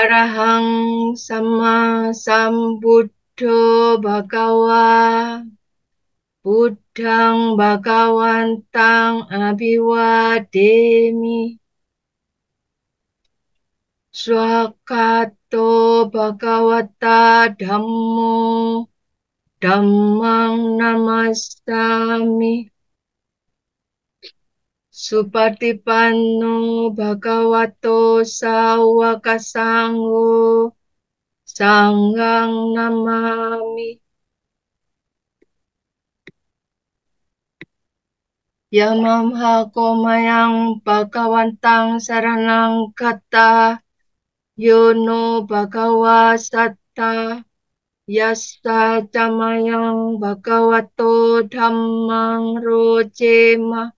Arahang sama sambuddho bhagawa. Buddhang bhagawantang abhiwademi. Swakato bhagawata dhammo. Dhammang namasami. Supatipanno bhagavato sawaka sangho. Sanghang namami. Yamamha komayang bhagawantang saranang kata. Yono bhagawa satta. Yassa camayang bhagavato dhammang rojema.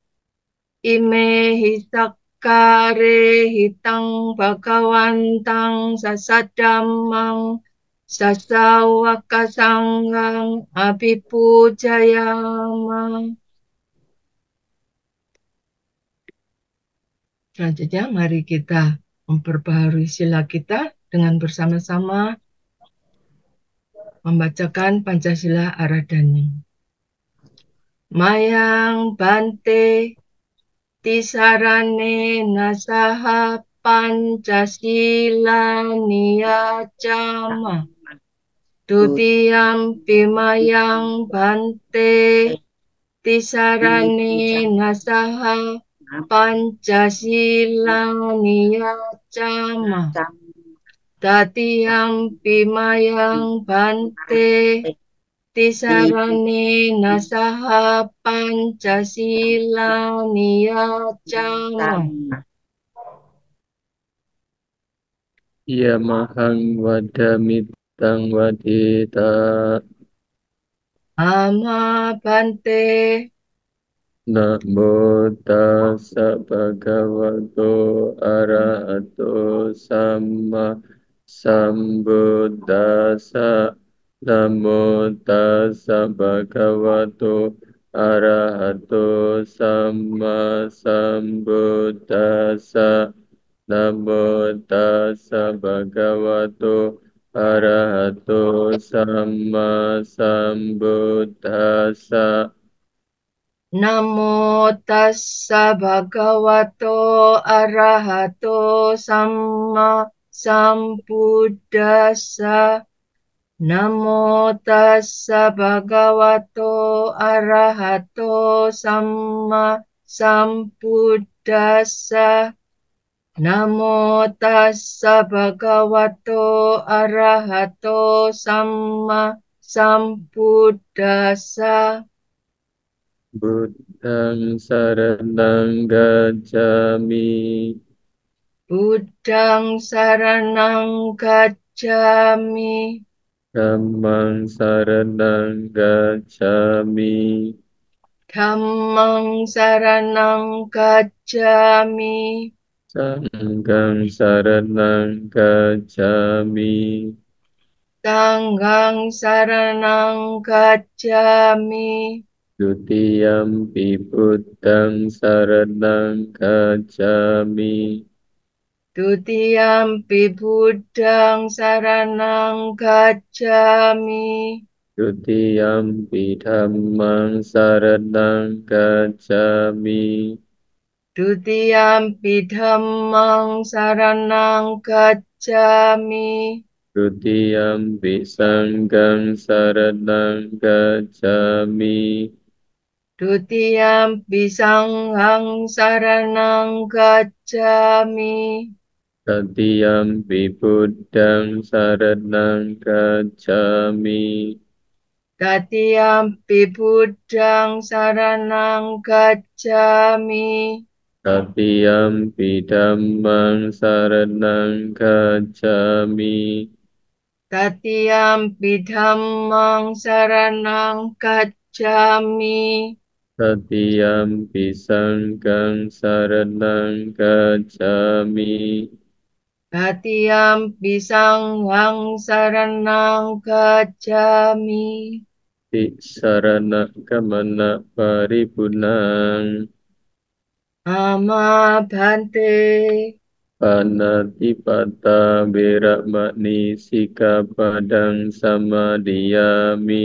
Ime hisakkare hitang bhagawantang sasadamang sasawaka sanghang abhipujayama. Selanjutnya mari kita memperbaharui sila kita dengan bersama-sama membacakan Pancasila Aradhani. Mayang Bante Tisarane Nasaha Pancasila Niyacama Dutiyam Pimayang Bante Tisarane Nasaha Pancasila Niyacama Tatiyam Pimayang Bante Tisarane Nasaha Pancasila Niyacama Yamahang wadamitang wadita. Ama Bante Namo tassa bhagavato arahato samma sambuddhassa. Namo tassa bhagavato arahato samma sambuddhassa. Namo tassa bhagavato arahato samma sambuddhassa. Namo tassa bhagavato arahato samma sambuddhassa. Namo tassa bhagavato arahato samma sambuddhassa. Namo tassa bhagavato arahato samma sambuddhassa. Buddhang saranang gacchami. Buddhang saranang gacchami. Dhammang saranang gacchami. Dhammang saranang gacchami. Sanghang saranang gacchami. Sanghang saranang gacchami. Dutiyampi buddhang saranang gacchami. Dutiyampi buddhang saranang gacchami. Dutiyampi dhammang saranang gacchami. Dutiyampi dhammang saranang gacchami. Dutiyampi sanghang saranang gacchami. Dutiyampi sanghang saranang gacchami. Tatiyampi buddhang saranang gacchami. Tatiyampi buddhang saranang gacchami. Tatiyampi dhammang saranang gacchami. Tatiyampi dhammang saranang gacchami. Tatiyampi sanghang saranang gacchami. Tatiyampi sanghang saranang gacchami. Tisarana gamana paripurang. Ama Bhante Panatipata Weramani Sikkhapadang Samadhiyami.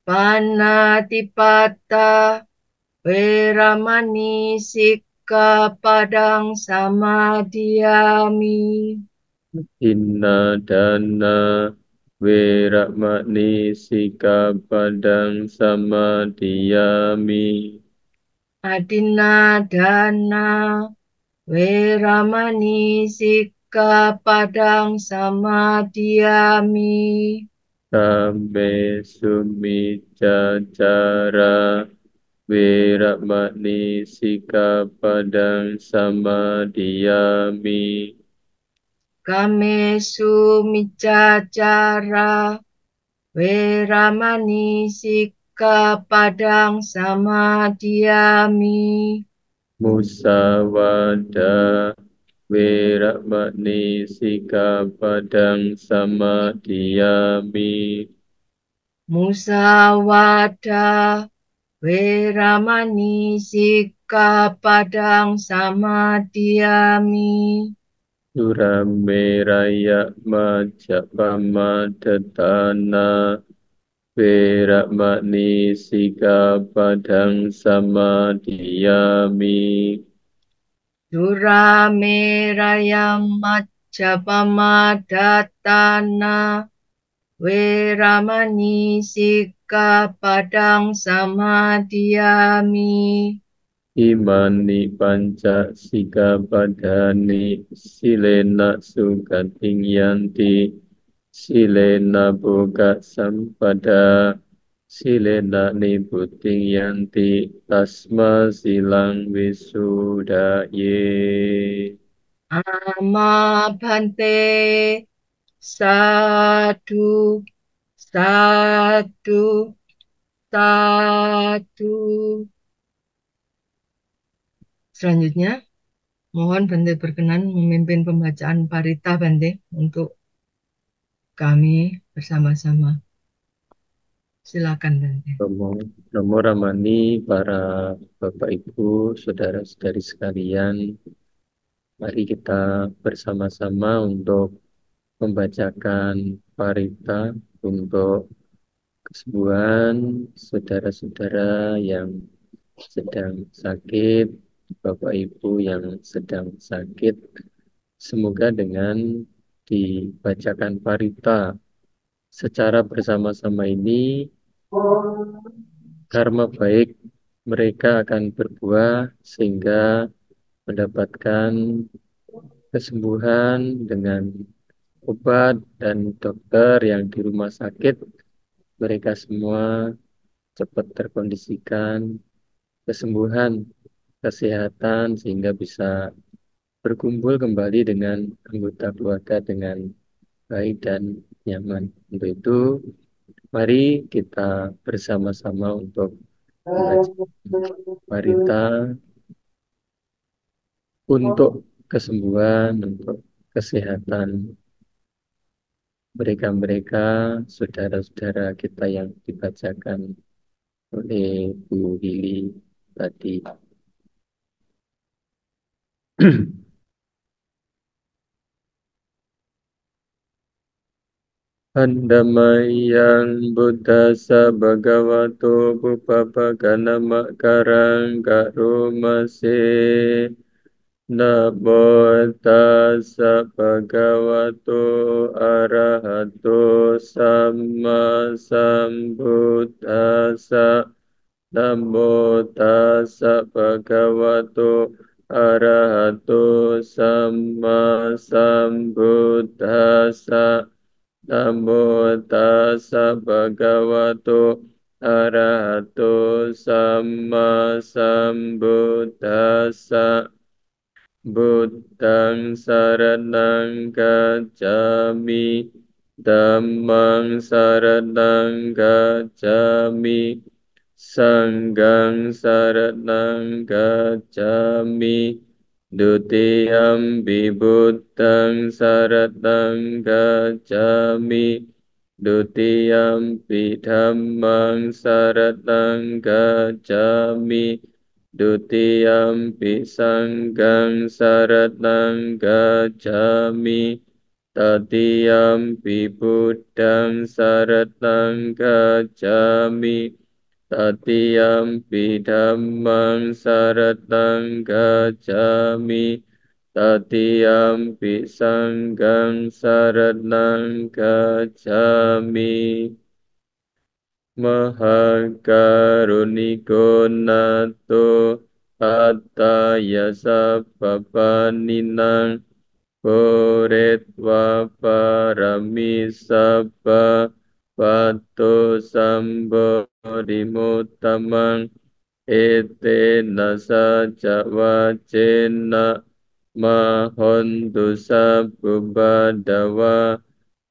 Panatipata Weramani Sikkhapadang Samadhiyami. Inna dana Weramani Sikkhapadang Samadhiyami. Adina dana Weramani Sikkhapadang Samadhiyami. Kame Sumicacara Weramani Sikkhapadang Samadhiyami. Kamesu micacara Weramani Sikkhapadang Samadhiyami. Musawada Weramani Sikkhapadang Samadhiyami. Musawada Weramani Sikkhapadang Samadhiyami. Surameraya Majapama Datana Weramani Sikkhapadang Samadhiyami. Suramerayam Majapamadatana Weramani Sikkhapadang Samadhiyami. Imani panca sikkhapadani silena sugating yanti silena boga sampada silena nibuting yanti tasma silang wisudaye. Ama Bhante Sadu Sadu Sadu. Selanjutnya, mohon Bante berkenan memimpin pembacaan parita Bante untuk kami bersama-sama. Silakan Bante. Namo, Namo Ramani, para Bapak Ibu, Saudara-saudari sekalian, mari kita bersama-sama untuk membacakan parita untuk kesembuhan saudara-saudara yang sedang sakit, Bapak Ibu yang sedang sakit. Semoga dengan dibacakan parita secara bersama-sama ini, karma baik mereka akan berbuah sehingga mendapatkan kesembuhan dengan obat dan dokter yang di rumah sakit. Mereka semua cepat terkondisikan kesembuhan, kesehatan sehingga bisa berkumpul kembali dengan anggota keluarga dengan baik dan nyaman. Untuk itu, mari kita bersama-sama untuk membaca parita untuk kesembuhan, untuk kesehatan mereka-mereka, saudara-saudara kita yang dibacakan oleh Bu Lili tadi. Andamayang Buddhasa Bhagavato Bupapagana Makarang Karumase. Namo tassa bhagavato arahato samma sambuddhassa. Namo tassa bhagavato arahato samma sambuddhassa. Namo tassa bhagavato arahato samma sambuddhassa. Buddhang saranang gacchami, Dhammang saranang gacchami, Sanghang saranang gacchami, Dutiyampi Buddhang saranang gacchami, Dutiyampi Dhammang saranang gacchami, Dutiyampi sanghang saranang gacchami. Tatiyampi buddhang saranang gacchami. Tatiyampi dhammang saranang gacchami. Tatiyampi sanghang saranang gacchami. Maha Karuniko Nato Attaya Sabbapaninang Koretva Parami Sabba Pato Sambodhimutamang Ete Nasa Jawacena Mahontu Sabbadawa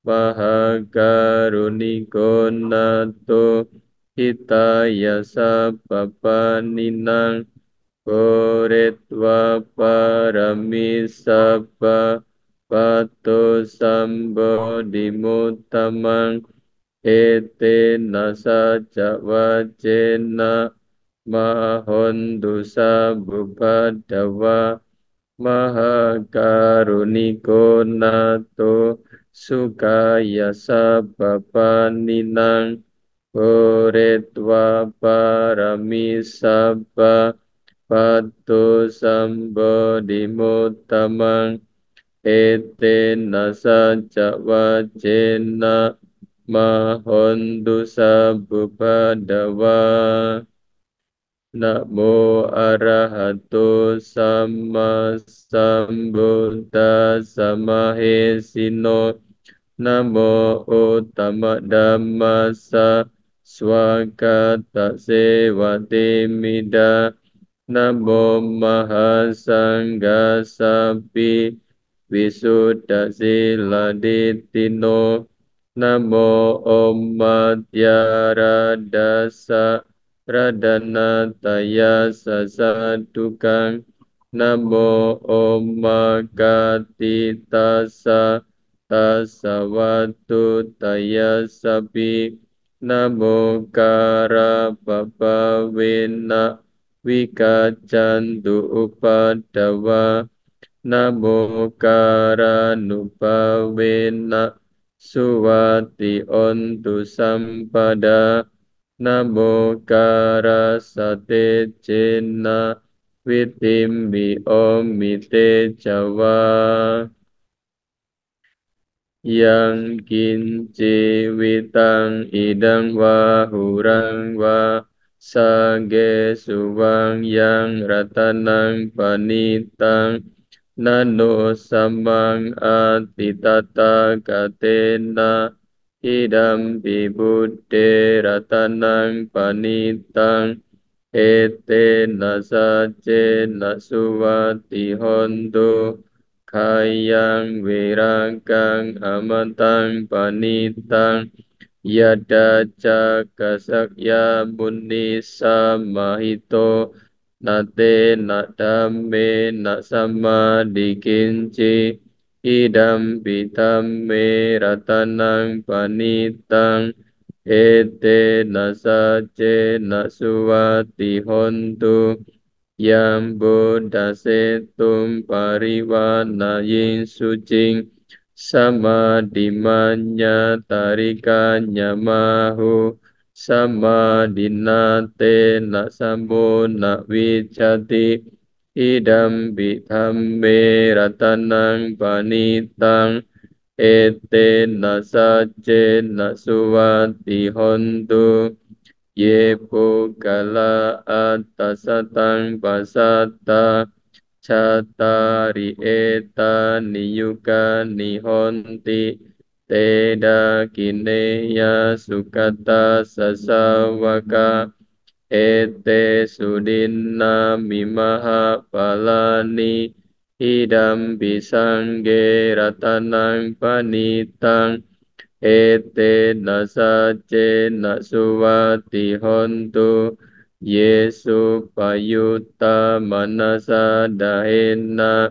Maha Karuniko Nato Hitaya Sabbapaninang Koretva Parami Sabba Pato Sambodhimutamang Ete Nasa Jawacena Mahontu Sabbadawa Maha Karuniko Nato Sukaya Sabbapaninang Koretva Parami Sabba Patu Sambodhimutamang Ete Nasa Jawacena Mahontu Sabbadawa. Namo Arahato Sama Sambuddha Samahesino. Namo Uttama Dhammasa Swakata Sewate Mida. Namo Mahasanghasapi Visuddha Sila Ditino. Namo Om Madhyara Dasa Radana Taya Sasadukang. Namo Om Magati Tasa Tasawatu Taya Sapi. Namo Kara Babawena Wikacantu Upadawa. Namo Karanupawena Suwati Ontu Sampada. Namo Karasate Cena Vitimbi Omite Jawa. Yang kinci witang idang wahurang wa sage suwang yang ratanang panitang nano samang atitata katena idam bibuddhe ratanang panitang ete nasace nasuwati hontu kayang wiragang amantang panitang yada cakasakya muni samahito nate nadame nasama dikinci idam bitame ratanang panitang ete nasace nasuwati hontu yang Buddha setum pariwana yin sucing sama dimanya tarikanya mahu sama dinate nak sambo nak wicati idam bithamme ratanang panitang ete nasace nasuwati hontu ye pukala atasatang pasata catari eta niyuka nihonti teda kineya sukata sasawaka ete sudinna mimaha palani idam bisangge ratanang panitang ete nasace nasuwati hontu Yesu payuta manasa dahena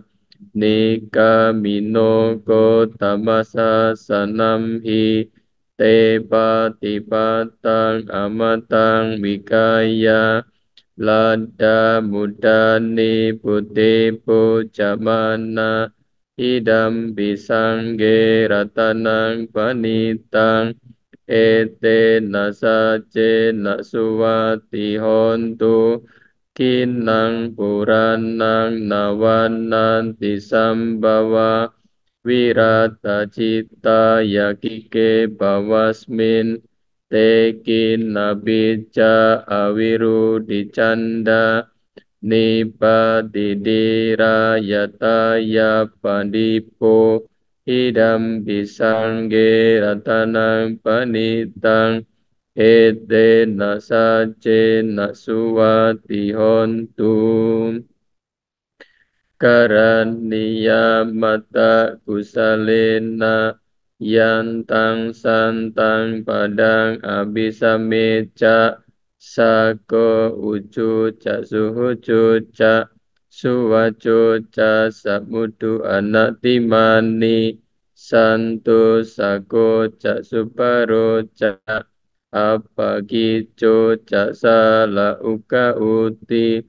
nika minoko tamasa sanamhi te patipatang amatang mikaya Lada mudani putih pujamana idam bisangge ratanang panitang ete nasace nasuwati hontu kinang puranang nawanan tisambawa wirata cita yakike bawasmin tekin nabija awiru dicanda nipa didira yataya pandipo idam bisangge ratanang panitang ete nasace nasuwati hontum karaniya mata kusalena yantang santang padang abisameca sako ucu ca suhu ca suwaco ca samudu anak timani santo sako ca suparo ca apagico ca sala uka uti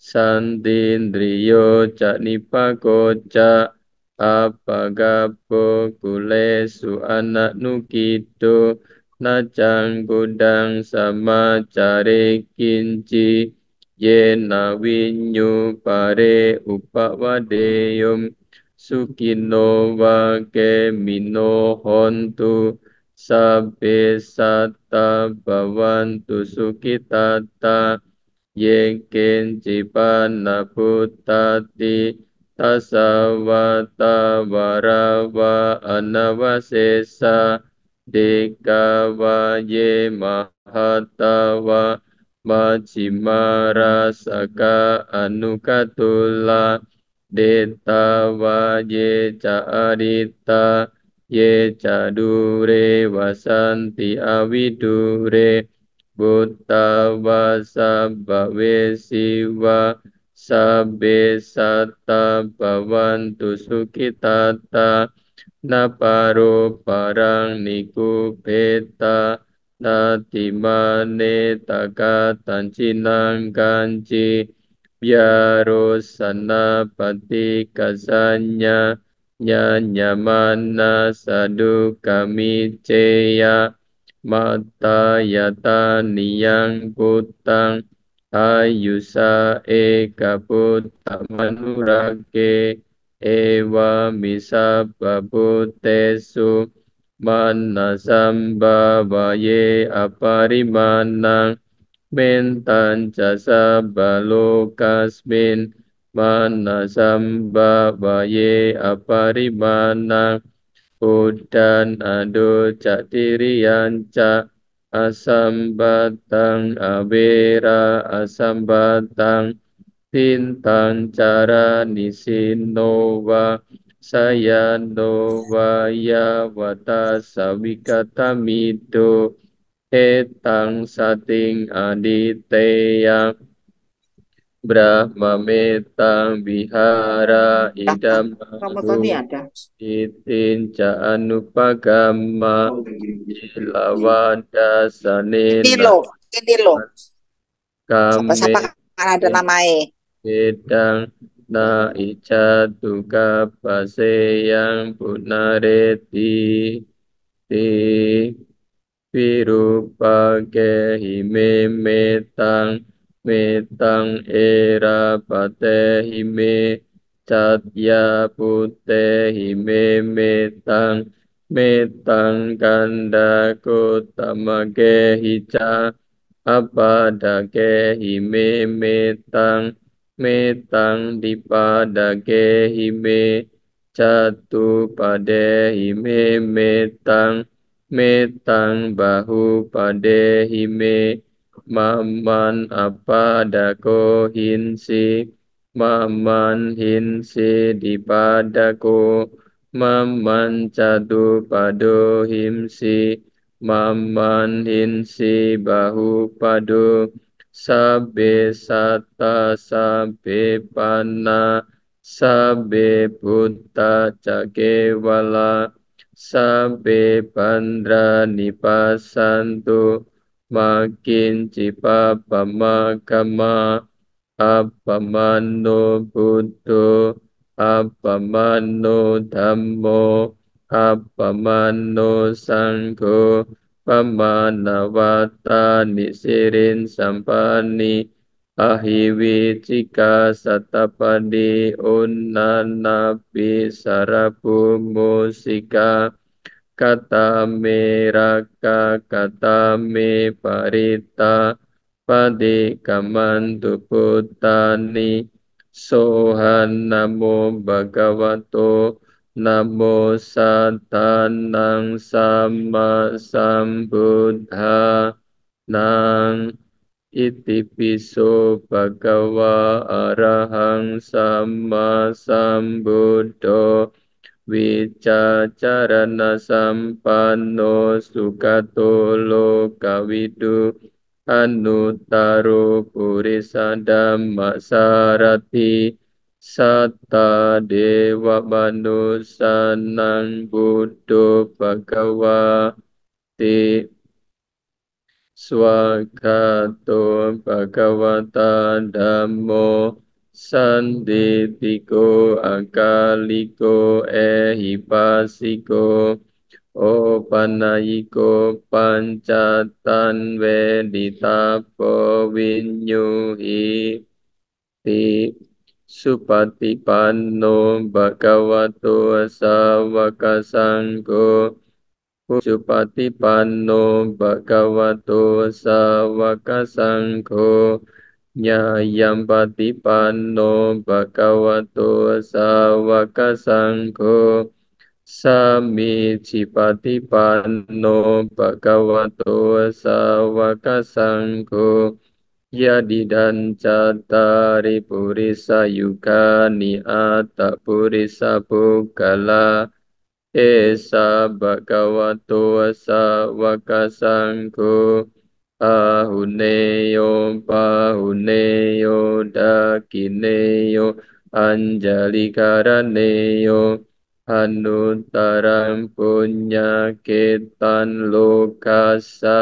Santindriyo cak nipako cak apagapo kulesu anak nukido najang gudang sama cari kinci yena winyu pare upawade sukino wake mino hontu sabe sata bawantu sukitata Yekin cipana putati tasawata warawa anawasesa dekawa ye mahatawa majimara saka anukatula detawa ye caarita ye cadure wasanti awidure Buddha wasa bhawe siwa sabbe satta bhavantu sukitata naparo parang nikupeta natimane takatan kanci biaro sanapati kasanya nyanyamana sadu kami ceya mata yata niyang putang ayusa eka putta manurake ewa misa babutesu manasamba vaye aparimanang mentan jasa balokasmin manasamba vaye aparimanang Udan ado cak dirian cak asam batang awera asam batang tintang cara nisinowa saya nova ya wata sawikata mido etang sating aditeya Brahma metang vihara Kakak, idam Ramadhani baru ada. Itinca anupagama Oh, ini Ilawada sanena loh, ini loh. kame Siapa-siapa kan ada namanya. edang na ica tuka paseyang punareti ti Virupake hime metang era pate hime catya pute hime metang kanda kutamake hica apa dake hime metang dipadake hime catu pade hime metang bahu pade hime maman apa dako hinsi maman hinsi dipadako maman catu pado himsi maman hinsi bahu pado sabe sata sabe pana sabe buddha cakewala Sabe pandra nipasantu makin cipa pamakama appamano buddho appamano dhammo appamano sangho pamanawata nisirin sampani ahiwicika satapadi unnanapi sarabu musika kata me raka kata me parita padi kamantu putani sohan namo bhagavato namo satanang sama sambuddha nang iti piso bhagava arahang sama sambuddho Wicacarana sampanno sukato lokawidu anuttaro purisa dhamma sarati satta dewa manusanang buddho bhagavati swagato bhagavata dhammo sanditiko akaliko ehipasiko opanayiko pancatan veditapo vinyuhi ti supatipanno bhagavato sawaka sangho Supatipanno bhagavato sawaka sangho Nyayam-patipanno bhagavato sawaka sangho Samicci-patipanno bhagavato sawaka sangho Yadidan cattari purisa yukani atta purisa pukkala Esa bhagavato sawaka sangho ahuneyo pahuneyo dakineyo anjalikaraneyo anuttaram punya ketan lokasa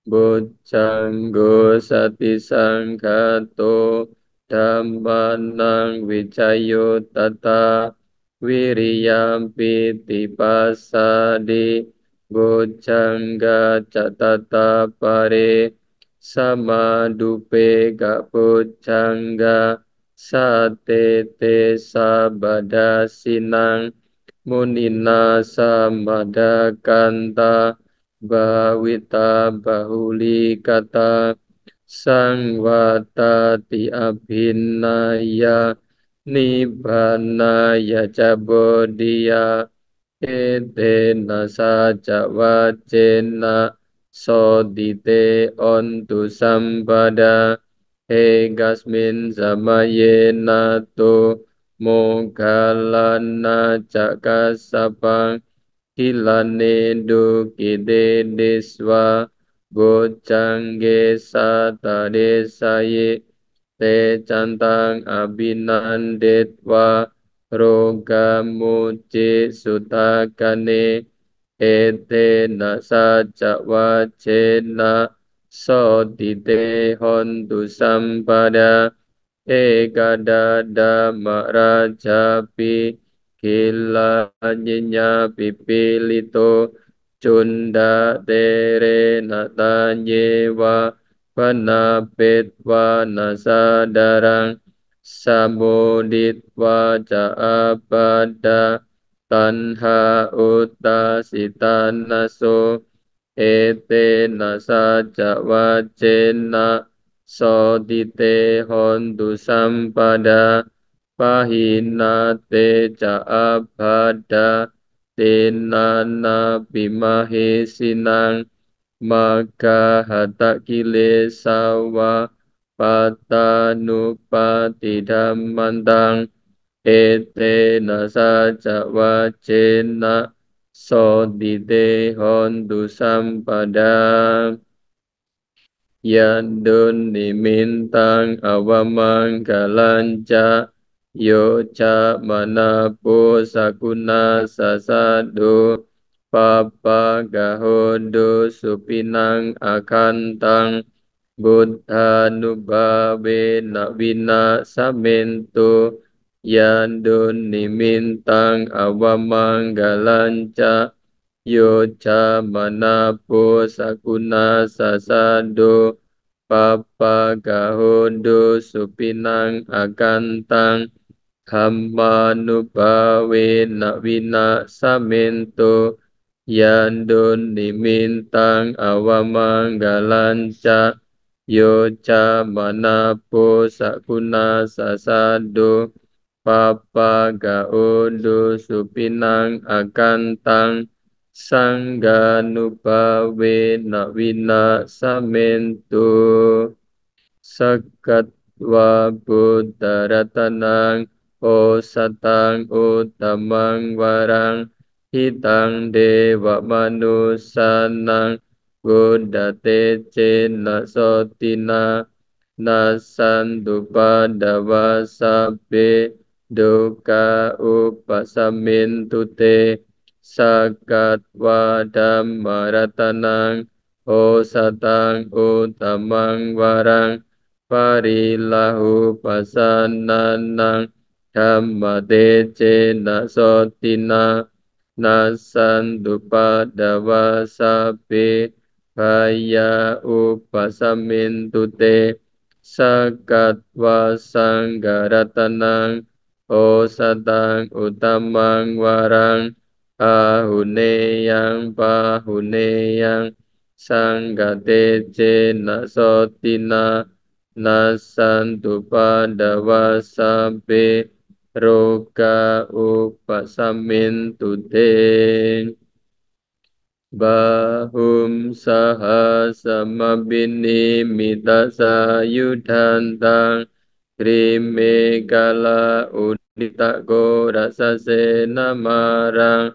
Bojjanggo sati sanghato dhammanang vicayo tata wiriyampi tipasadi bojjangga catata pare samadupe gak bojjangga sate te sabada sinang munina samadakanta Bhavita bahuli kata sangvatati abhinaya nibbanaya cabodiya etena saja wacena sodite ontu sampada egasmin samayena to mogalana cakasapang Kilane dukide deswa bocangge sata desaye te cantang abinandetwa roga muci sutakane ete nasa cakwa cena sotite hontu sampada ekadada marajapi Kila nyinya pipilito cunda tere natanyewa panapetwa nasadarang samuditwa caapada tanha utasitanaso ete nasa cawacena sodite hontu sampada Pahinate caabada tenana bimahe sinang maka hata kilesawa patanupati dhammantang ete nasa cawa cena sodite hontu sampada Yandun nimintang awamanggalanca Yo ca manapo sakuna sasado Papagahodo supinang akantang Buddhanubhavena vina samento Yandun nimintang awamanggalanca Yoca manapo sakuna sasado Papagahodo supinang akantang Hammanubhavena vina samento Yandun nimintang awamanggalanca Yoca manapo sakuna sasado Papagahodo supinang akantang Sangganubhavena vina samento Sakatwa buddharatanang O satang utamang warang hitang dewa manusanang Buddhate cena sotina nasandupa dawa sabbe duka upasamintute sakatwa dhammaratanang O satang utamang warang parilahu pasananang dhammate cena sotina nasandupa dawa sabbe Baya upasamintute sakatwa sanggaratanang O satang utamang warang ahuneyang pahuneyang sanggate cena sotina nasantupa dawa sabbe roga upasamintute Bahum saha samabini mitasa yudhantang Krime kala unitako rasase namarang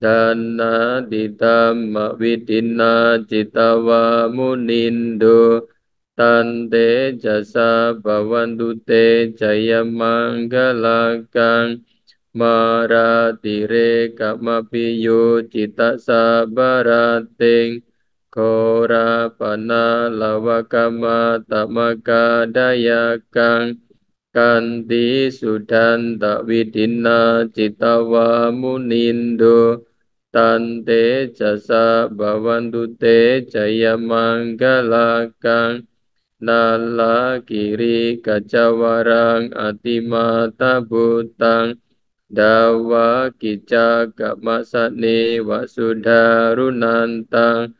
Dana ditama vidina citawa munindo Tante jasa bawandute jaya manggalakang Maratire kamapiyo cita sabarating Kora pana lawakama tamaka dayakang Kanti sudanta widina citawa munindo Tante jasa bawandute jaya manggalakang Nala kiri kacawarang atimata butang Dawa kica kamasane wasudharunantang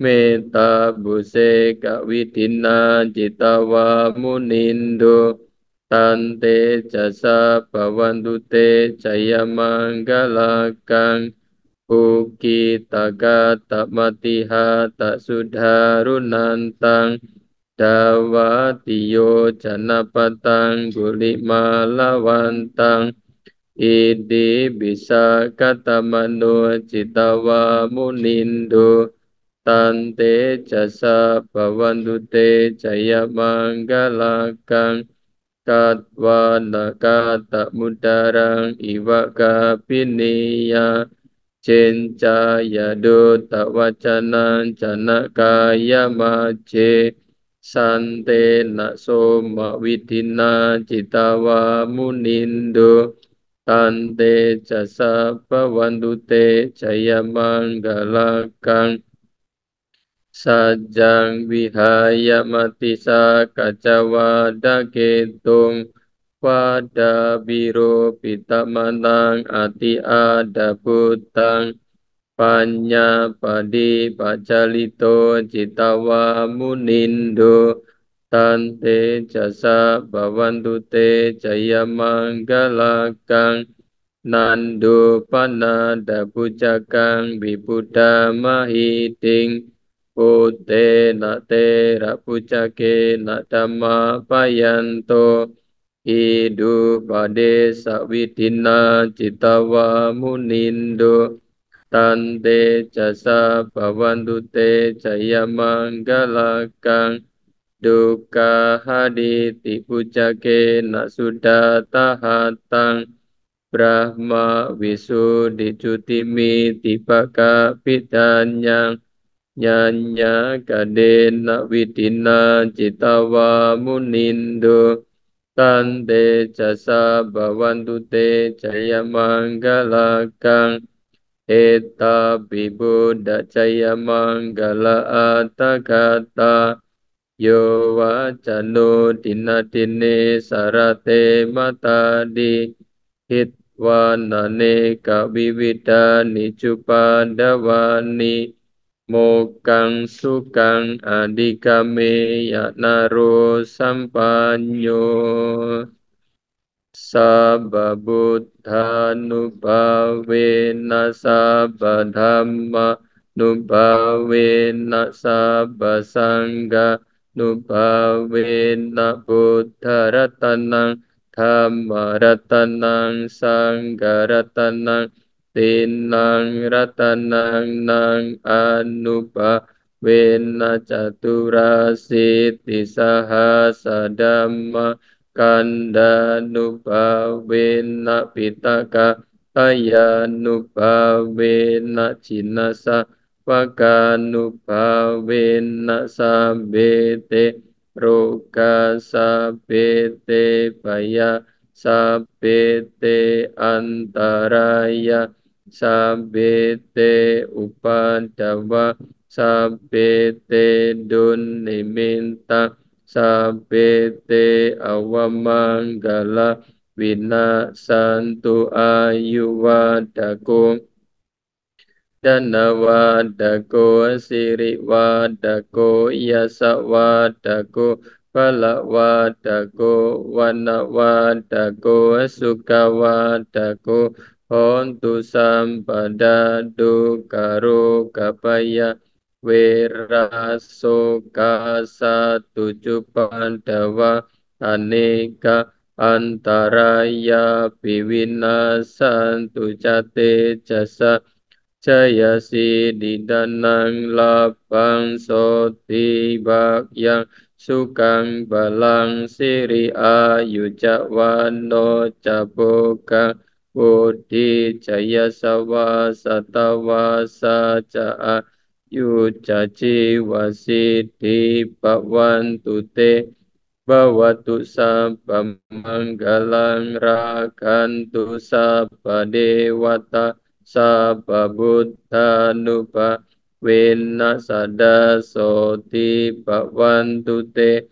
Meta buse kawidina citawa munindo Tante jasa bawandute jaya manggalakang Uki taga tak matiha tak sudharunantang Dawa tiyo janapatang gulima lawantang Idi bisa kata mano citawa munindo Tante jasa bawandute jaya manggalakang Katwa nakata mudarang iwaka piniya Cenca yado tawacanan janakaya mace Sante nakso mawidina citawa munindo Tante jasa bawandute jaya manggalakang Sajang wihaya matisa kacawada ketung Pada biro pitamanang ati ada putang Panya padi pacalito citawa munindo Tante jasa bawandute jaya manggalakang Nando panada pujakang bibuddha mahiting Pute nate rapucake natama payanto Hidu pade sawidina citawa munindo Tante jasa bawandute jaya manggalakang Duka haditi pucake nak sudah tahatang Brahma Wisudicutimi Tipaka Pitanyang Nyanya Kadena Widina Citawa Munindo Tante Jasa Bhavantu Te Jaya Manggalakang Eta Bibuddha Jaya Manggala Atakata Yo Wacano Dinadine Sarate Matadi Hitwanane Kawiwida Nicupadawani Mokang Sukang Adikame Yanaro Sampanyo Sabba Buddha Nubhavena Sabba Dhamma Nubhavena Sabba Sangha Nubhavena Buddha Ratanang Dhamma Ratanang Sangha Ratanang Tinang Ratanang Nang Anubhavena Caturasiti Sahasadhamma Kanda nubawena pitaka kaya nubawena jinasa waka nubawena sabete roga sabete baya sabete antaraya sabete upadawa sabete duniminta Sabete awamanggala winasantu ayuwadako Danawadako siriwadako yasawadako palawadako wanawadako sukawadako hontu sampada dukaro kapaya Werasoka satuju Pandawa aneka antaraya biwinasantu jate jasa jaya sididanang lapang soti bakyang sukang balang siri ayu jawano caboka Bodhi jaya sawa satawa saja Yucaci wasidi bhavantu te bhavatu sabba manggalang rakantu sabba dewata sabba buddha nuba wena sada soti bhavantu te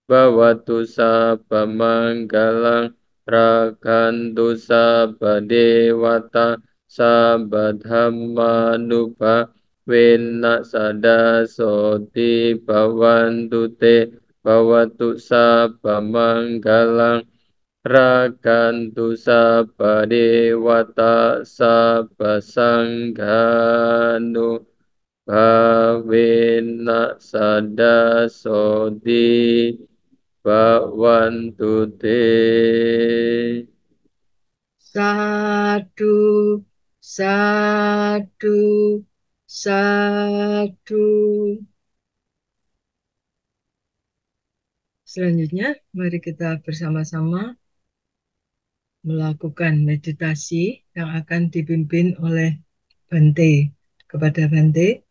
bhavatu sabba manggalang rakantu sabba dewata sabba dhamma nuba Wena sada soti bhavantu te bhavatu sabba manggalang rakantu sabba dewata sabba sanghanu bhavena sada soti bhavantu te Satu, satu, satu. Selanjutnya, mari kita bersama-sama melakukan meditasi yang akan dipimpin oleh Bante. Kepada Bante,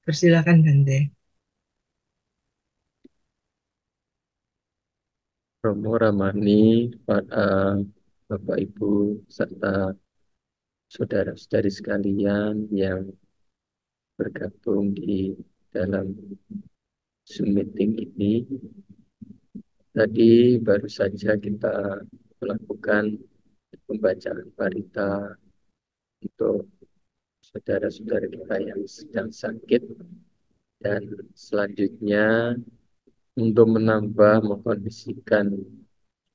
persilakan Bante. Romo Ramani pada Bapak Ibu serta saudara-saudari sekalian yang bergabung di dalam Zoom meeting ini. Tadi baru saja kita melakukan pembacaan parita untuk saudara-saudara kita yang sedang sakit, dan selanjutnya untuk menambah mengkondisikan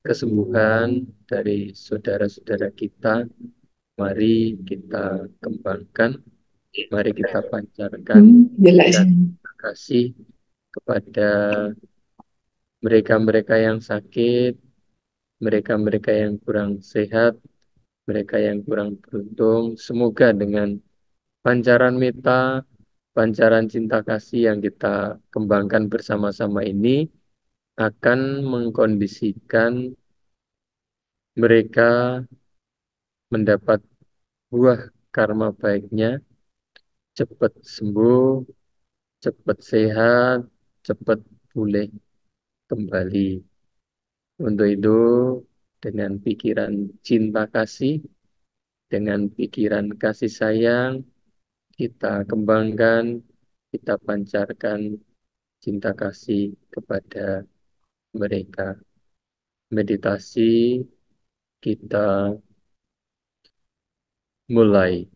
kesembuhan dari saudara-saudara kita, mari kita kembangkan, mari kita pancarkan terima kasih kepada mereka-mereka yang sakit, mereka-mereka yang kurang sehat, mereka yang kurang beruntung. Semoga dengan pancaran meta, pancaran cinta kasih yang kita kembangkan bersama-sama ini akan mengkondisikan mereka mendapat buah karma baiknya, cepat sembuh, cepat sehat, cepat pulih kembali. Untuk itu, dengan pikiran cinta kasih, dengan pikiran kasih sayang, kita kembangkan, kita pancarkan cinta kasih kepada mereka. Meditasi kita mulai.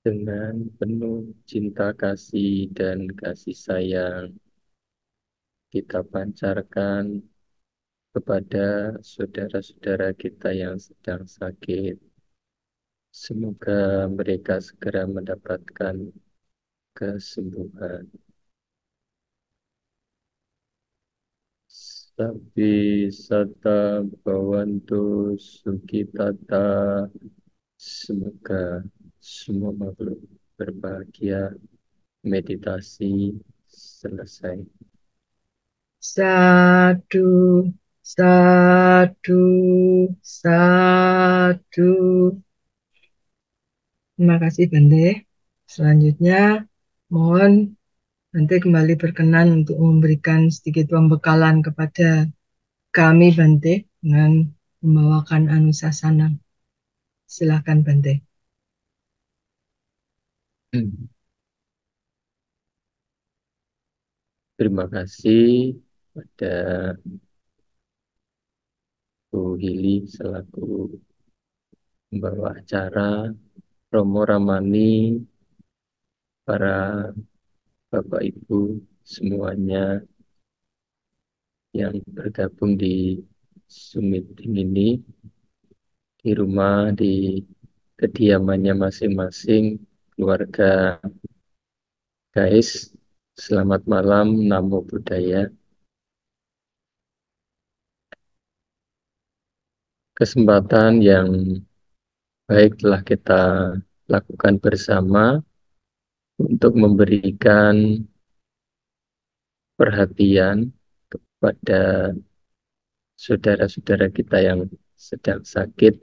Dengan penuh cinta kasih dan kasih sayang, kita pancarkan kepada saudara-saudara kita yang sedang sakit. Semoga mereka segera mendapatkan kesembuhan. Sabi sata bhavantu sukitata. Semoga semua makhluk berbahagia. Meditasi selesai. Satu, satu, satu. Terima kasih Bante. Selanjutnya, mohon Bante kembali berkenan untuk memberikan sedikit pembekalan kepada kami Bante dengan membawakan Anusasana. Silakan Bante. Terima kasih pada Bu Hili selaku membawa acara, Romo Ramani, para Bapak Ibu semuanya yang bergabung di Zoom meeting ini, di rumah, di kediamannya masing-masing, keluarga. Guys, selamat malam, Namo Buddhaya. Kesempatan yang baik telah kita lakukan bersama untuk memberikan perhatian kepada saudara-saudara kita yang sedang sakit,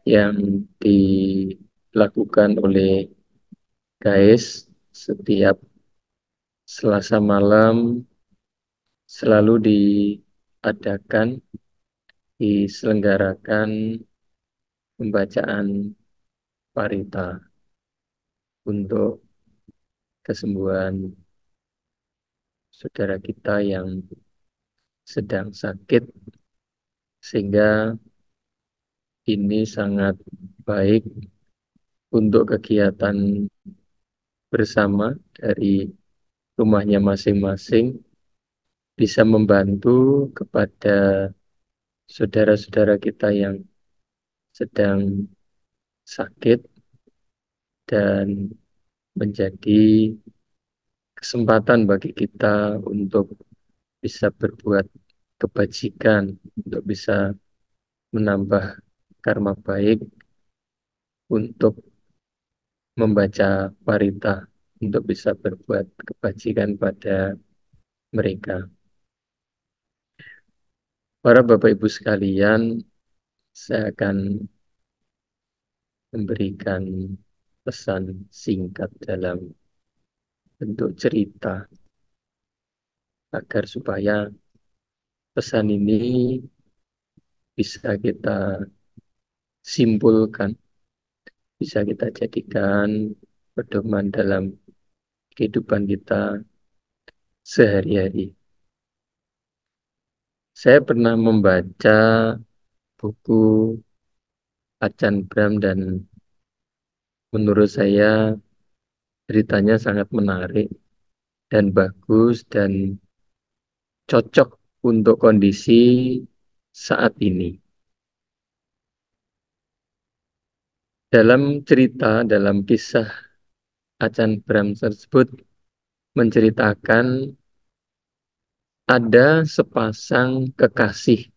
yang dilakukan oleh GAIS setiap Selasa malam selalu diadakan, diselenggarakan pembacaan parita untuk kesembuhan saudara kita yang sedang sakit, sehingga ini sangat baik untuk kegiatan bersama dari rumahnya masing-masing, bisa membantu kepada saudara-saudara kita yang sedang sakit dan menjadi kesempatan bagi kita untuk bisa berbuat kebajikan, untuk bisa menambah karma baik, untuk membaca parita, untuk bisa berbuat kebajikan pada mereka. Para Bapak Ibu sekalian, saya akan memberikan pesan singkat dalam bentuk cerita agar supaya pesan ini bisa kita simpulkan, bisa kita jadikan pedoman dalam kehidupan kita sehari-hari. Saya pernah membaca buku Ajahn Brahm dan menurut saya ceritanya sangat menarik dan bagus dan cocok untuk kondisi saat ini. Dalam cerita, dalam kisah Ajahn Brahm tersebut menceritakan ada sepasang kekasih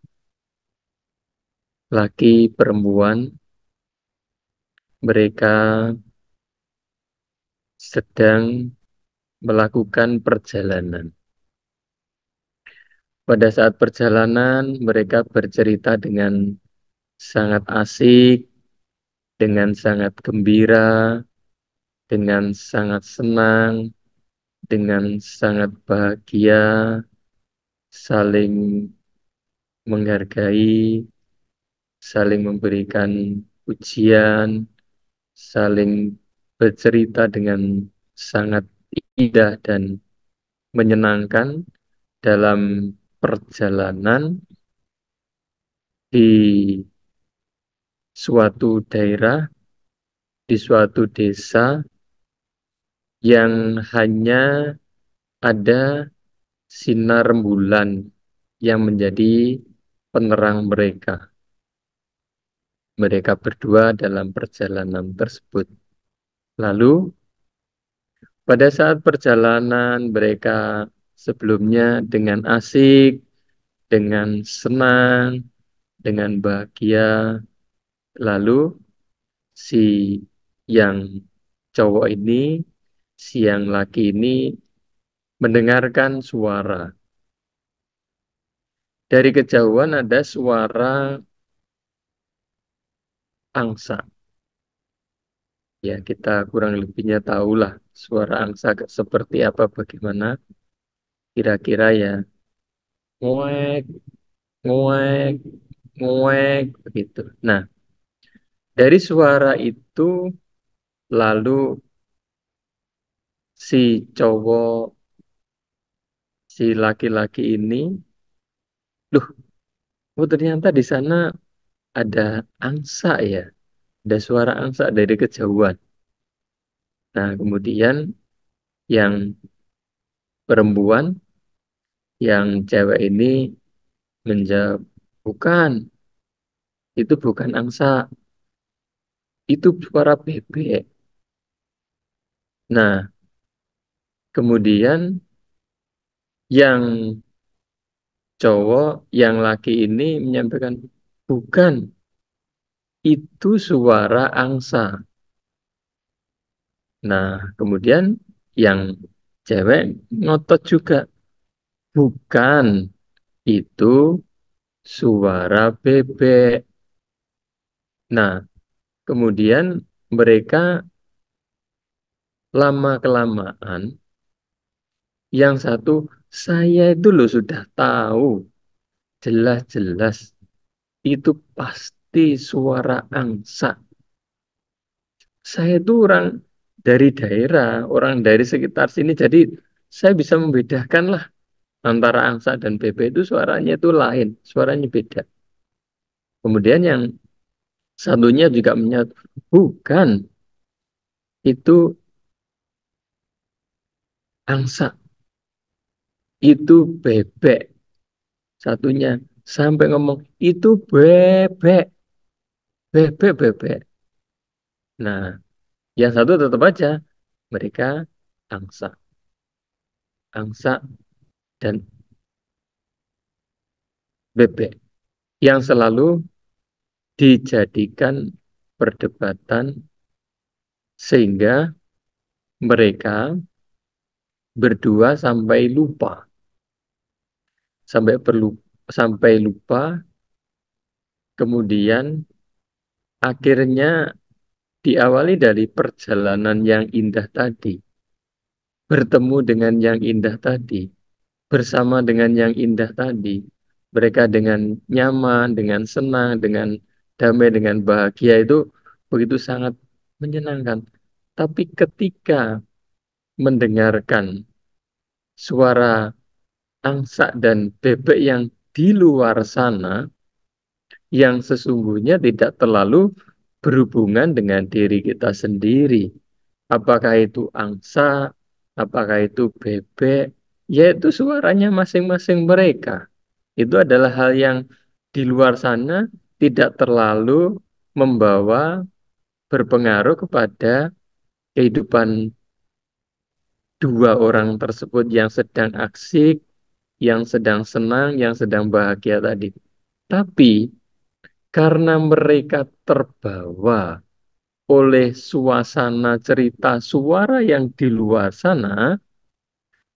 laki perempuan, mereka sedang melakukan perjalanan. Pada saat perjalanan, mereka bercerita dengan sangat asik, dengan sangat gembira, dengan sangat senang, dengan sangat bahagia, saling menghargai, saling memberikan pujian, saling bercerita dengan sangat indah dan menyenangkan dalam perjalanan di suatu daerah, di suatu desa yang hanya ada sinar rembulan yang menjadi penerang mereka. Mereka berdua dalam perjalanan tersebut. Lalu pada saat perjalanan mereka sebelumnya dengan asik, dengan senang, dengan bahagia. Lalu si yang cowok ini, si yang laki ini mendengarkan suara. Dari kejauhan ada suara angsa. Ya, kita kurang lebihnya tahulah suara angsa seperti apa, bagaimana. Kira-kira ya, nguek, nguek, nguek, begitu. Nah, dari suara itu lalu si cowok, si laki-laki ini, loh, Oh, ternyata di sana ada angsa ya, ada suara angsa dari kejauhan. Nah, kemudian yang perempuan, yang cewek ini menjawab, bukan, itu bukan angsa, itu suara bebek. Nah, kemudian yang cowok, yang laki ini menyampaikan, bukan, itu suara angsa. Nah, kemudian yang cewek ngotot juga, bukan, itu suara bebek. Nah, kemudian mereka lama-kelamaan, yang satu, saya itu loh sudah tahu, jelas-jelas itu pasti suara angsa. Saya itu orang dari daerah, orang dari sekitar sini, jadi saya bisa membedakan lah antara angsa dan bebek itu suaranya itu lain, suaranya beda. Kemudian yang satunya juga menyatu, bukan, itu angsa, itu bebek. Satunya sampai ngomong, itu bebek, bebek, bebek. Nah, yang satu tetap aja, mereka angsa, angsa dan bebek. Yang selalu dijadikan perdebatan sehingga mereka berdua sampai lupa, kemudian akhirnya diawali dari perjalanan yang indah tadi, bertemu dengan yang indah tadi, bersama dengan yang indah tadi, mereka dengan nyaman, dengan senang, dengan damai, dengan bahagia itu begitu sangat menyenangkan. Tapi ketika mendengarkan suara angsa dan bebek yang di luar sana, yang sesungguhnya tidak terlalu berhubungan dengan diri kita sendiri. Apakah itu angsa, apakah itu bebek, yaitu suaranya masing-masing mereka. Itu adalah hal yang di luar sana tidak terlalu membawa berpengaruh kepada kehidupan dua orang tersebut yang sedang asik, yang sedang senang, yang sedang bahagia tadi. Tapi karena mereka terbawa oleh suasana cerita suara yang di luar sana,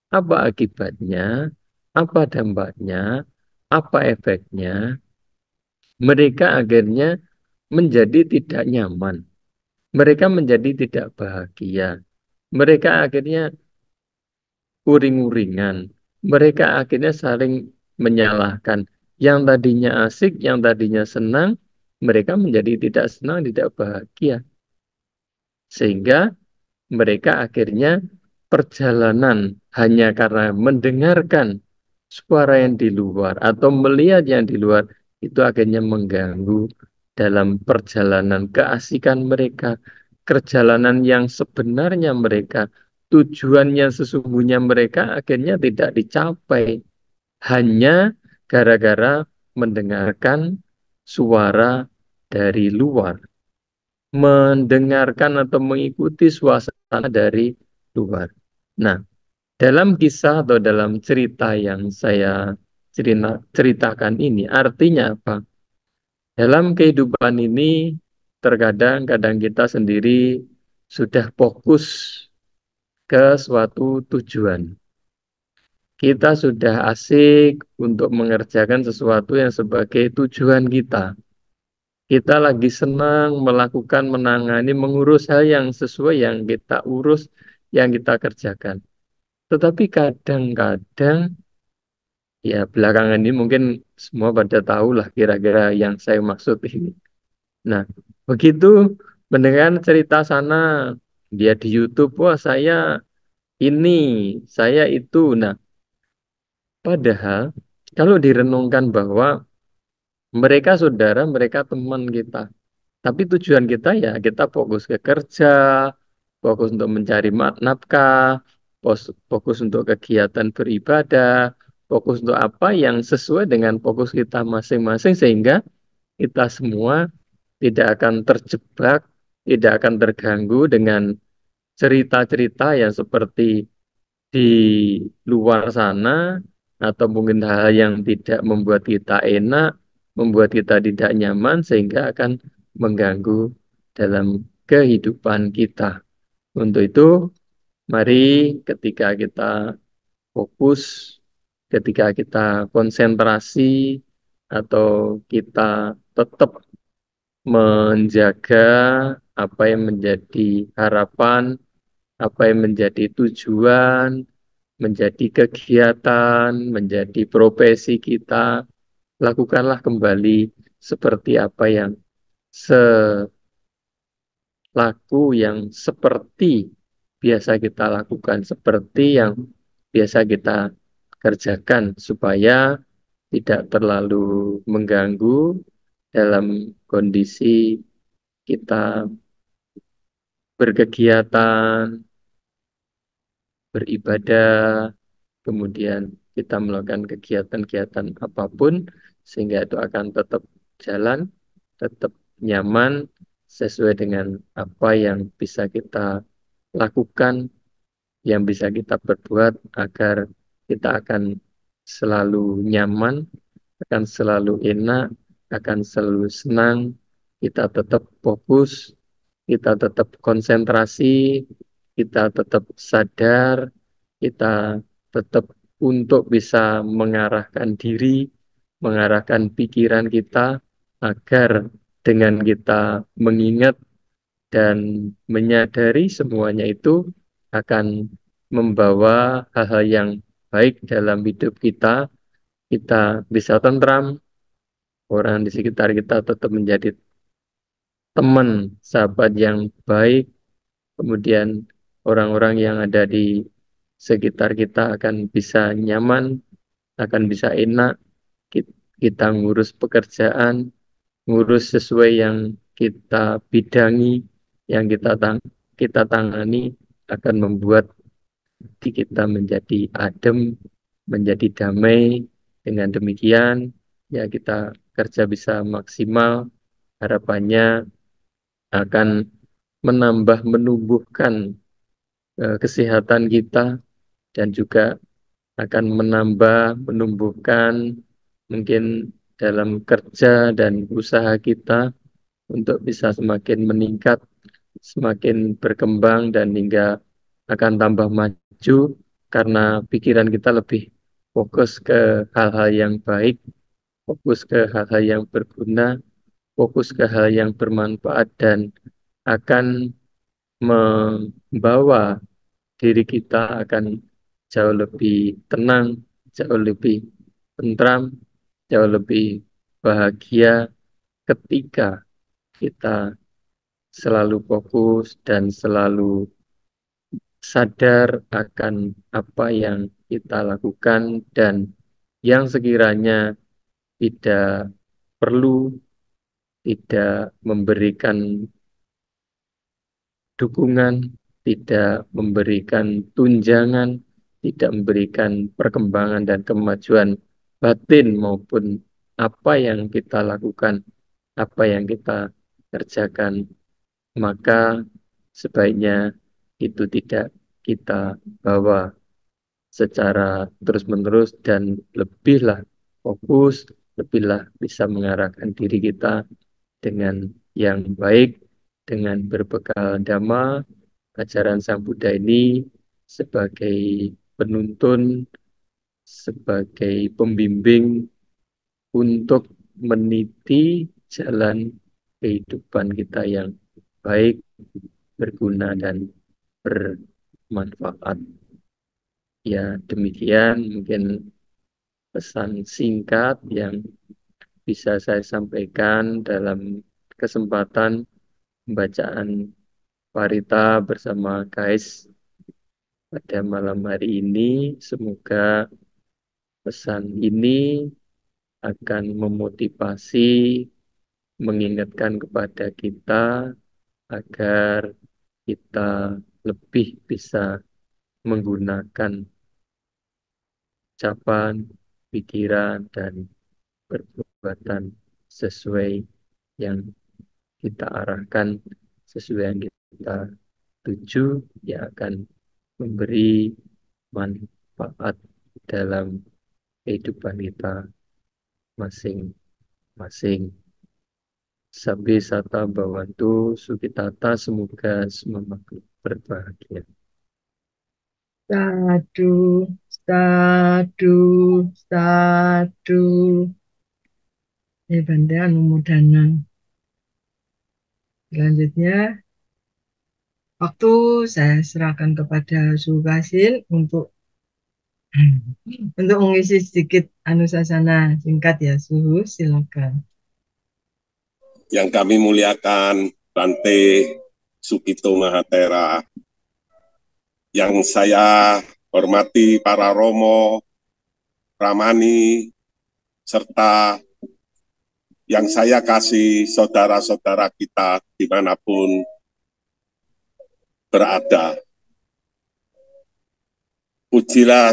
apa akibatnya, apa dampaknya, apa efeknya, mereka akhirnya menjadi tidak nyaman. Mereka menjadi tidak bahagia. Mereka akhirnya uring-uringan. Mereka akhirnya saling menyalahkan. Yang tadinya asik, yang tadinya senang, mereka menjadi tidak senang, tidak bahagia. Sehingga mereka akhirnya perjalanan hanya karena mendengarkan suara yang di luar atau melihat yang di luar itu akhirnya mengganggu dalam perjalanan keasikan mereka, perjalanan yang sebenarnya mereka, tujuan yang sesungguhnya mereka akhirnya tidak dicapai hanya gara-gara mendengarkan suara dari luar, mendengarkan atau mengikuti suasana dari luar. Nah, dalam kisah atau dalam cerita yang saya ceritakan ini, artinya apa? Dalam kehidupan ini, terkadang kita sendiri sudah fokus ke suatu tujuan. Kita sudah asik untuk mengerjakan sesuatu yang sebagai tujuan kita. Kita lagi senang melakukan, menangani, mengurus hal yang sesuai yang kita urus, yang kita kerjakan. Tetapi kadang-kadang, ya belakangan ini mungkin semua pada tahu lah kira-kira yang saya maksud ini. Nah, begitu mendengar cerita sana, dia di YouTube, wah saya ini, saya itu. Nah, padahal kalau direnungkan bahwa Mereka saudara, mereka teman kita. Tapi tujuan kita ya kita fokus ke kerja, fokus untuk mencari nafkah, fokus untuk kegiatan beribadah, fokus untuk apa yang sesuai dengan fokus kita masing-masing sehingga kita semua tidak akan terjebak, tidak akan terganggu dengan cerita-cerita yang seperti di luar sana atau mungkin hal yang tidak membuat kita enak, membuat kita tidak nyaman sehingga akan mengganggu dalam kehidupan kita. Untuk itu, mari ketika kita fokus, ketika kita konsentrasi atau kita tetap menjaga apa yang menjadi harapan, apa yang menjadi tujuan, menjadi kegiatan, menjadi profesi kita, lakukanlah kembali seperti apa yang selaku yang seperti biasa kita lakukan, seperti yang biasa kita kerjakan, supaya tidak terlalu mengganggu dalam kondisi kita berkegiatan, beribadah, kemudian kita melakukan kegiatan-kegiatan apapun, sehingga itu akan tetap jalan, tetap nyaman, sesuai dengan apa yang bisa kita lakukan, yang bisa kita perbuat, agar kita akan selalu nyaman, akan selalu enak, akan selalu senang, kita tetap fokus, kita tetap konsentrasi, kita tetap sadar, kita tetap untuk bisa mengarahkan diri, mengarahkan pikiran kita, agar dengan kita mengingat dan menyadari semuanya itu akan membawa hal-hal yang baik dalam hidup kita. Kita bisa tentram, orang di sekitar kita tetap menjadi teman, sahabat yang baik, kemudian orang-orang yang ada di sekitar kita akan bisa nyaman, akan bisa enak, kita ngurus pekerjaan, ngurus sesuai yang kita bidangi, yang kita tangani, akan membuat hati kita menjadi adem, menjadi damai. Dengan demikian, ya kita kerja bisa maksimal, harapannya akan menambah, menumbuhkan kesehatan kita, dan juga akan menambah, menumbuhkan mungkin dalam kerja dan usaha kita untuk bisa semakin meningkat, semakin berkembang, dan hingga akan tambah maju karena pikiran kita lebih fokus ke hal-hal yang baik, fokus ke hal-hal yang berguna, fokus ke hal yang bermanfaat, dan akan membawa diri kita akan jauh lebih tenang, jauh lebih tentram, jauh lebih bahagia ketika kita selalu fokus dan selalu sadar akan apa yang kita lakukan, dan yang sekiranya tidak perlu, tidak memberikan dukungan, tidak memberikan tunjangan, tidak memberikan perkembangan dan kemajuan batin maupun apa yang kita lakukan, apa yang kita kerjakan, maka sebaiknya itu tidak kita bawa secara terus-menerus, dan lebihlah fokus, lebihlah bisa mengarahkan diri kita dengan yang baik, dengan berbekal dhamma, ajaran Sang Buddha ini sebagai penuntun, sebagai pembimbing untuk meniti jalan kehidupan kita yang baik, berguna, dan bermanfaat. Ya, demikian mungkin pesan singkat yang bisa saya sampaikan dalam kesempatan pembacaan Parita bersama guys pada malam hari ini. Semoga pesan ini akan memotivasi, mengingatkan kepada kita agar kita lebih bisa menggunakan ucapan, pikiran, dan perbuatan sesuai yang kita arahkan, sesuai yang kita tuju, yang akan memberi manfaat dalam kehidupan kita masing-masing. Sabi sata bawantu sukitata, semoga semua makhluk berbahagia. Sadu, sadu, sadu. Bante Anumodana. Selanjutnya, waktu saya serahkan kepada Sukasin untuk mengisi sedikit anusasana singkat ya, Suhu, silakan. Yang kami muliakan Bante Sukito Mahatera, yang saya hormati para Romo, Ramani, serta yang saya kasih saudara-saudara kita dimanapun berada. Pujilah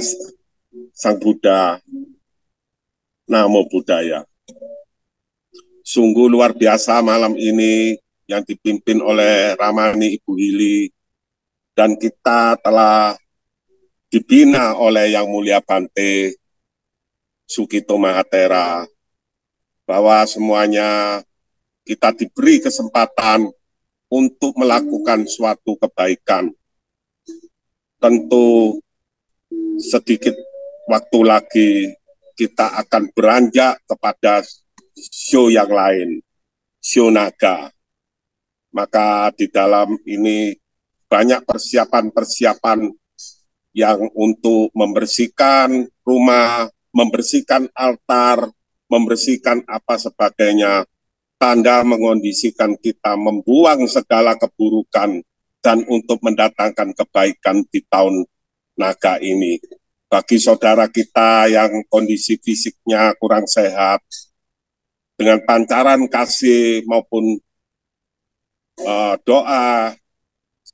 Sang Buddha, Namo Buddhaya. Sungguh luar biasa malam ini yang dipimpin oleh Ramani Ibu Hili, dan kita telah dibina oleh Yang Mulia Bante Sukito Mahatera, bahwa semuanya kita diberi kesempatan untuk melakukan suatu kebaikan. Tentu sedikit waktu lagi kita akan beranjak kepada show yang lain, show naga. Maka di dalam ini banyak persiapan-persiapan yang untuk membersihkan rumah, membersihkan altar, membersihkan apa sebagainya, tanda mengondisikan kita membuang segala keburukan dan untuk mendatangkan kebaikan di tahun naga ini. Bagi saudara kita yang kondisi fisiknya kurang sehat, dengan pancaran kasih maupun doa,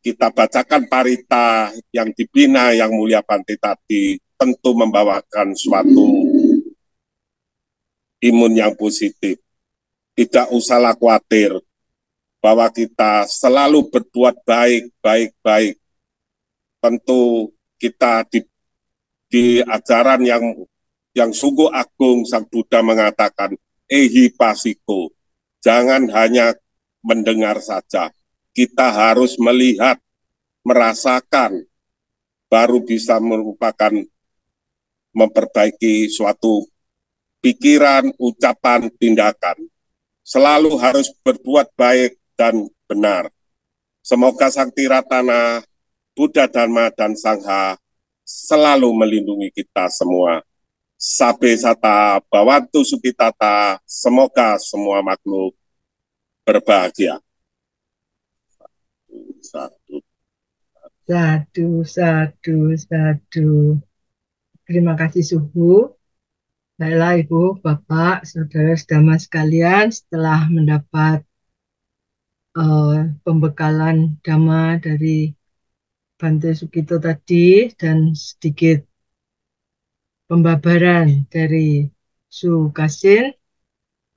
kita bacakan parita yang dibina Yang Mulia Bante tadi, tentu membawakan suatu imun yang positif. Tidak usahlah khawatir bahwa kita selalu berbuat baik. Tentu kita di ajaran yang sungguh agung, Sang Buddha mengatakan, ehi pasiko, jangan hanya mendengar saja, kita harus melihat, merasakan, baru bisa merupakan memperbaiki suatu pikiran, ucapan, tindakan. Selalu harus berbuat baik dan benar. Semoga Sang Tiratana, Buddha, Dharma, dan Sangha selalu melindungi kita semua. Sabe sata bawantu sukitata, semoga semua makhluk berbahagia. Satu. Terima kasih Suhu. Baiklah Ibu, Bapak, Saudara-saudara sekalian, setelah mendapat pembekalan Dhamma dari Bante Sukito tadi dan sedikit pembabaran dari Sukasin,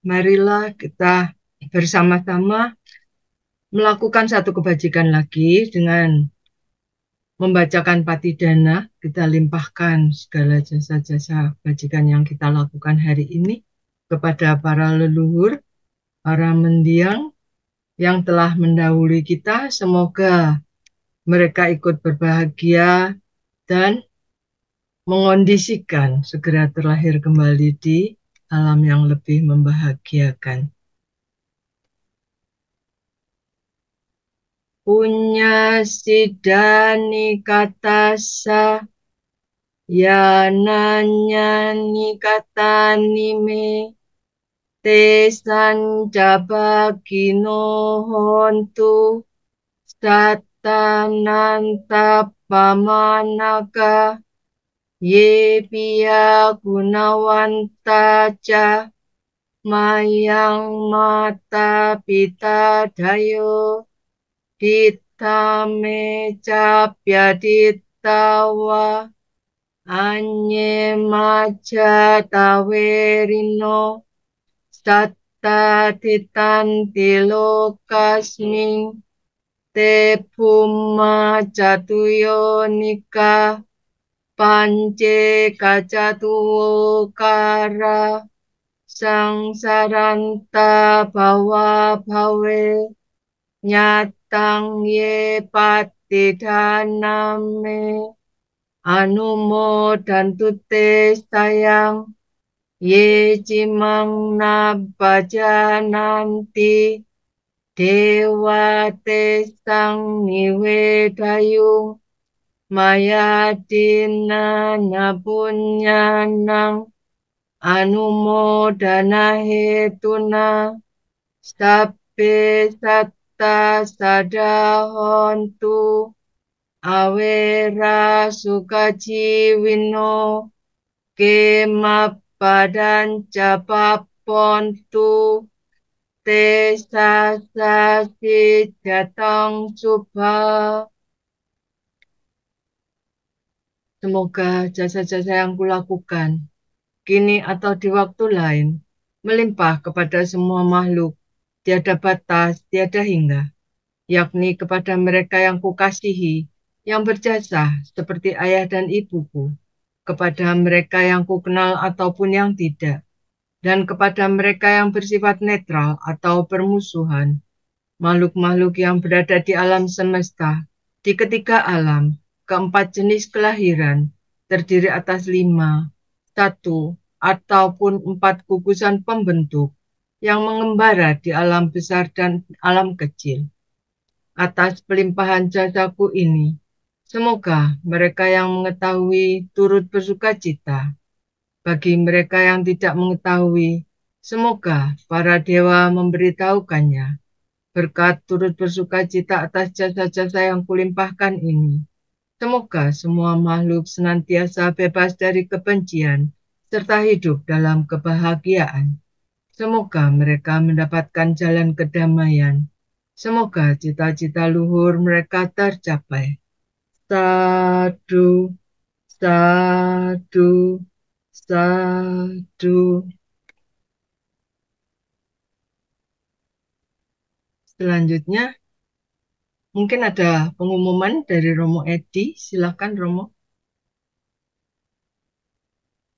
marilah kita bersama-sama melakukan satu kebajikan lagi dengan membacakan patidana. Kita limpahkan segala jasa-jasa kebajikan yang kita lakukan hari ini kepada para leluhur, para mendiang yang telah mendahului kita. Semoga mereka ikut berbahagia dan mengondisikan segera terlahir kembali di alam yang lebih membahagiakan. Punya sidani katasa ya nanya nikata nime te sanjabagino hontu satananta pamanaka Ye Pia Gunawanta Ca Mayang Mata Pita Dayo Ditame Capya Ditawa Anye Maja Tawerino Satta Titan Tilokasming Te Puma Jatuyo Nika Pance Kacatuokara Sangsaranta Bhawa Bhawe Nyatang Ye Patidhaname Anumodantu Te Sayang Ye Cimang Nabajananti Dewa Te Sang Niwedayung Mayadina Nabunyanang Anumodana Hetuna Sabbe Satta Sadahontu Awera Sukajiwino Kemapadan Capapontu Te Sasasi Datang Subha. Semoga jasa-jasa yang kulakukan kini atau di waktu lain melimpah kepada semua makhluk, tiada batas, tiada hingga, yakni kepada mereka yang kukasihi, yang berjasa seperti ayah dan ibuku, kepada mereka yang kukenal ataupun yang tidak, dan kepada mereka yang bersifat netral atau bermusuhan, makhluk-makhluk yang berada di alam semesta, di ketiga alam, keempat jenis kelahiran, terdiri atas 5, 1, ataupun 4 gugusan pembentuk yang mengembara di alam besar dan alam kecil. Atas pelimpahan jasaku ini, semoga mereka yang mengetahui turut bersuka cita. Bagi mereka yang tidak mengetahui, semoga para dewa memberitahukannya. Berkat turut bersuka cita atas jasa-jasa yang kulimpahkan ini, semoga semua makhluk senantiasa bebas dari kebencian serta hidup dalam kebahagiaan. Semoga mereka mendapatkan jalan kedamaian. Semoga cita-cita luhur mereka tercapai. Sadu, sadu, sadu. Selanjutnya, mungkin ada pengumuman dari Romo Edi. Silakan Romo.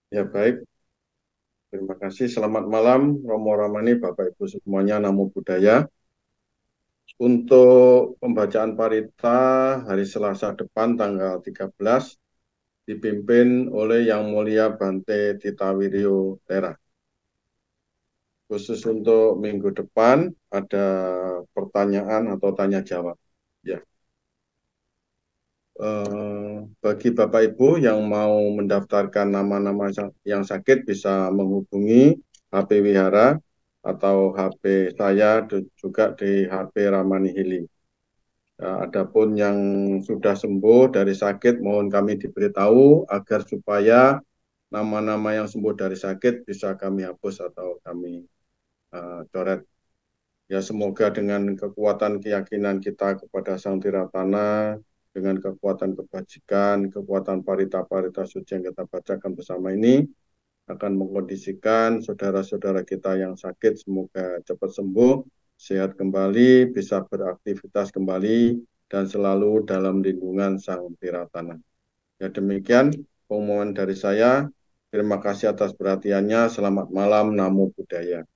Ya baik, terima kasih. Selamat malam Romo Ramani, Bapak Ibu semuanya, Namo Buddhaya. Untuk pembacaan parita hari Selasa depan tanggal 13 dipimpin oleh Yang Mulia Bante Titawiryo Tera. Khusus untuk minggu depan ada pertanyaan atau tanya jawab. Ya. Bagi Bapak Ibu yang mau mendaftarkan nama-nama yang sakit bisa menghubungi HP Wihara atau HP saya juga di HP Ramani Healing. Adapun yang sudah sembuh dari sakit mohon kami diberitahu agar supaya nama-nama yang sembuh dari sakit bisa kami hapus atau kami coret. Ya semoga dengan kekuatan keyakinan kita kepada Sang Tiratana, dengan kekuatan kebajikan, kekuatan parita-parita suci yang kita bacakan bersama ini, akan mengkondisikan saudara-saudara kita yang sakit semoga cepat sembuh, sehat kembali, bisa beraktivitas kembali, dan selalu dalam lindungan Sang Tiratana. Ya demikian pengumuman dari saya. Terima kasih atas perhatiannya. Selamat malam. Namo Buddhaya.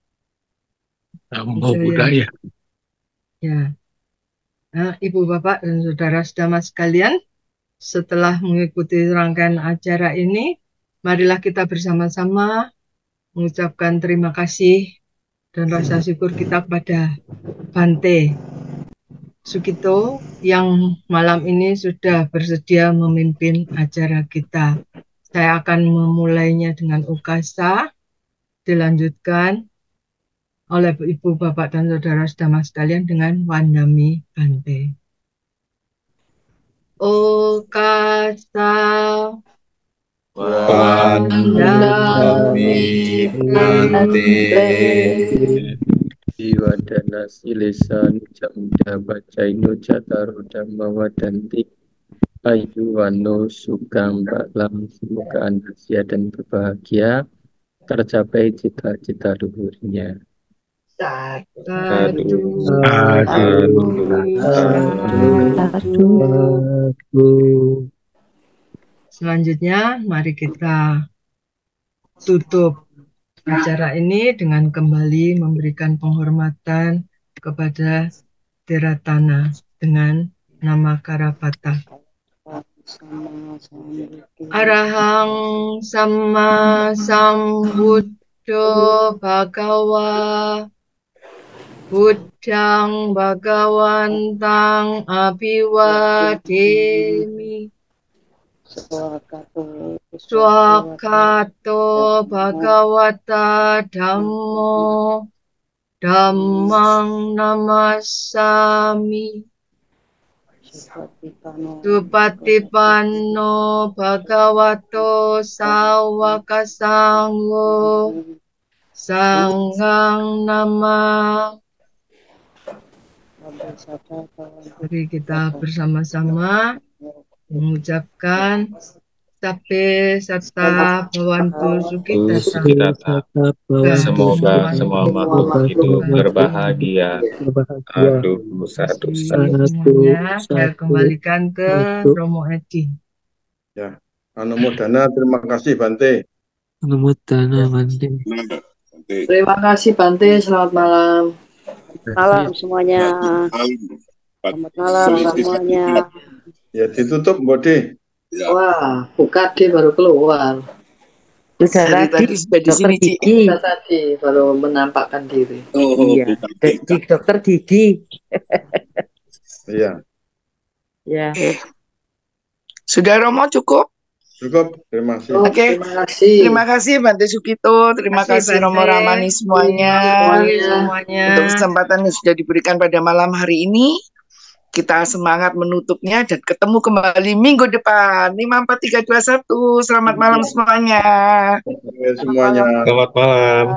Namo Buddhaya. Ya. Nah, Ibu, Bapak, dan saudara-saudara sekalian, setelah mengikuti rangkaian acara ini, marilah kita bersama-sama mengucapkan terima kasih dan rasa syukur kita kepada Bante Sukito yang malam ini sudah bersedia memimpin acara kita. Saya akan memulainya dengan ukasa, dilanjutkan oleh Ibu, Bapak, dan saudara-saudara sekalian dengan Wandami Bante. Okasa Wandami Bante. Iwadana silesan jamda bacainu cataru dhamma wadanti ayu wano sugam baklam. Semoga Anda sehat dan berbahagia, tercapai cita-cita luhurnya. Satu. Selanjutnya, mari kita tutup acara ini dengan kembali memberikan penghormatan kepada Tiratana dengan nama Karapata. Arahang Sama Sambuddho Bhagawa Buddhang Bhagawantang Abhiwademi Swakato Bhagawata Dhammo Dhammang Namasami Supatipanno Bhagavato Sawaka Sangho Sanghang Nama. Mari kita bersama-sama mengucapkan Sape Satta Bhavantu Sukhitata. Semoga semua makhluk hidup berbahagia. Aduh, satu. Semuanya saya kembalikan ke Romo Edi. Ya, Anumodana, terima kasih Bante. Anumodana Bante. Terima kasih Bante, selamat malam. Malam semuanya. Selamat malam semuanya. Ya, ditutup Bode. Ya. Wah, buka dia baru keluar. Sudah tadi sudah di sini, Ci. Kita tadi baru menampakkan diri. Iya. Dokter Didi. Iya. Ya. Sudah Romo cukup? Cukup, terima kasih. Oke. Terima kasih Bante Sukito, terima kasih Romo Ramani semuanya. Untuk kesempatan yang sudah diberikan pada malam hari ini. Kita semangat menutupnya dan ketemu kembali minggu depan. 5, 4, 3, 2, 1. Selamat malam semuanya. Semuanya. Selamat malam.